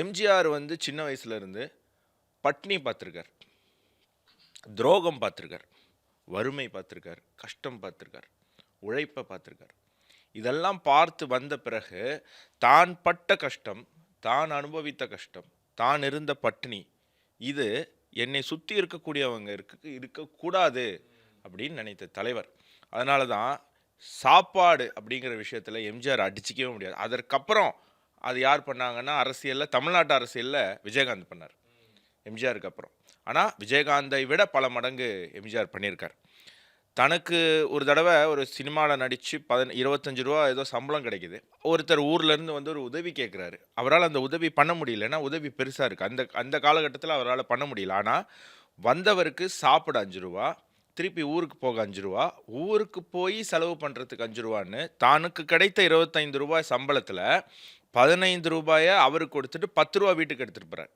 எம்ஜிஆர் வந்து சின்ன வயசுல இருந்து பட்னி பார்த்துருக்கார், துரோகம் பார்த்துருக்கார், வறுமை பார்த்துருக்கார், கஷ்டம் பார்த்துருக்கார், உழைப்பை பார்த்துருக்கார். இதெல்லாம் பார்த்து வந்த பிறகு தான் பட்ட கஷ்டம், தான் அனுபவித்த கஷ்டம், தான் இருந்த பட்டினி, இது என்னை சுற்றி இருக்கக்கூடியவங்க இருக்கக்கூடாது அப்படின்னு நினைத்த தலைவர். அதனால தான் சாப்பாடு அப்படிங்கிற விஷயத்தில் எம்ஜிஆர் அடிச்சிக்கவே முடியாது. அதற்கப்புறம் அது யார் பண்ணாங்கன்னா, அரசியலில், தமிழ்நாட்டு அரசியலில் விஜயகாந்த் பண்ணார் எம்ஜிஆருக்கு அப்புறம். ஆனால் விஜயகாந்தை விட பல மடங்கு எம்ஜிஆர் பண்ணியிருக்கார். தனக்கு ஒரு தடவை ஒரு சினிமாவில் நடித்து 25 ரூபா ஏதோ சம்பளம் கிடைக்குது. ஒருத்தர் ஊர்லேருந்து வந்து ஒரு உதவி கேட்குறாரு. அவரால் அந்த உதவி பண்ண முடியல, ஏன்னா உதவி பெருசாக இருக்குது. அந்த அந்த காலகட்டத்தில் அவரால் பண்ண முடியல. ஆனால் வந்தவருக்கு சாப்பிட 5 ரூபா, திருப்பி ஊருக்கு போக 5 ரூபா, ஊருக்கு போய் செலவு பண்ணுறதுக்கு 5 ரூபான்னு தனக்கு கிடைத்த 25 ரூபாய் சம்பளத்தில் 15 ரூபாயை அவருக்கு கொடுத்துட்டு 10 ரூபா வீட்டுக்கு எடுத்துகிட்டு போகிறார்.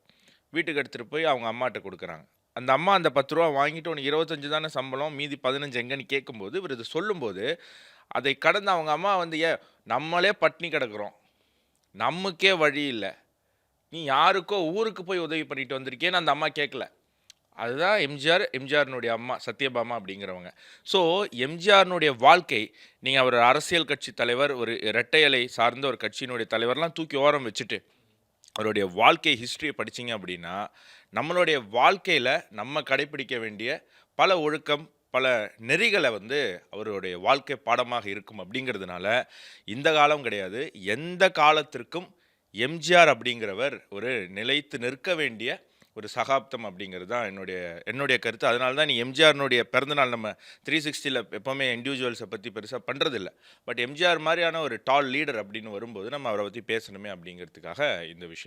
வீட்டுக்கு எடுத்துகிட்டு போய் அவங்க அம்மாட்ட கொடுக்குறாங்க. அந்த அம்மா அந்த 10 ரூபா வாங்கிட்டு உனக்கு 25 தானே சம்பளம், மீதி 15 எங்கன்னு கேட்கும்போது இவர் இது சொல்லும்போது, அதை கடந்து அவங்க அம்மா வந்து, நம்மளே பட்னி கிடக்குறோம், நமக்கே வழி இல்லை, நீ யாருக்கோ ஊருக்கு போய் உதவி பண்ணிட்டு வந்திருக்கேன்னு அந்த அம்மா கேட்கல. அதுதான் எம்ஜிஆர்னுடைய அம்மா சத்யபாமா அப்படிங்கிறவங்க. ஸோ எம்ஜிஆர்னுடைய வாழ்க்கை, நீங்கள் அவர் அரசியல் கட்சி தலைவர், ஒரு இரட்டை இலை சார்ந்த ஒரு கட்சியினுடைய தலைவர்லாம் தூக்கி ஓரம் வச்சுட்டு அவருடைய வாழ்க்கை ஹிஸ்ட்ரியை படிச்சிங்க அப்படின்னா, நம்மளுடைய வாழ்க்கையில் நம்ம கடைப்பிடிக்க வேண்டிய பல ஒழுக்கம், பல நெறிகளை வந்து அவருடைய வாழ்க்கை பாடமாக இருக்கும். அப்படிங்கிறதுனால இந்த காலம் கிடையாது, எந்த காலத்திற்கும் எம்ஜிஆர் அப்படிங்கிறவர் ஒரு நிலைத்து நிற்க வேண்டிய ஒரு சகாப்தம் அப்படிங்கிறது தான் என்னுடைய கருத்து. அதனால தான் நீ எம்ஜிஆர்னுடைய பிறந்தநாள் நம்ம 360ல் எப்போவுமே இண்டிவிஜுவல்ஸை பற்றி பெருசாக பண்ணுறதில்ல. பட் எம்ஜிஆர் மாதிரியான ஒரு டால் லீடர் அப்படின்னு வரும்போது நம்ம அவரை பற்றி பேசணுமே அப்படிங்கிறதுக்காக இந்த விஷயம்.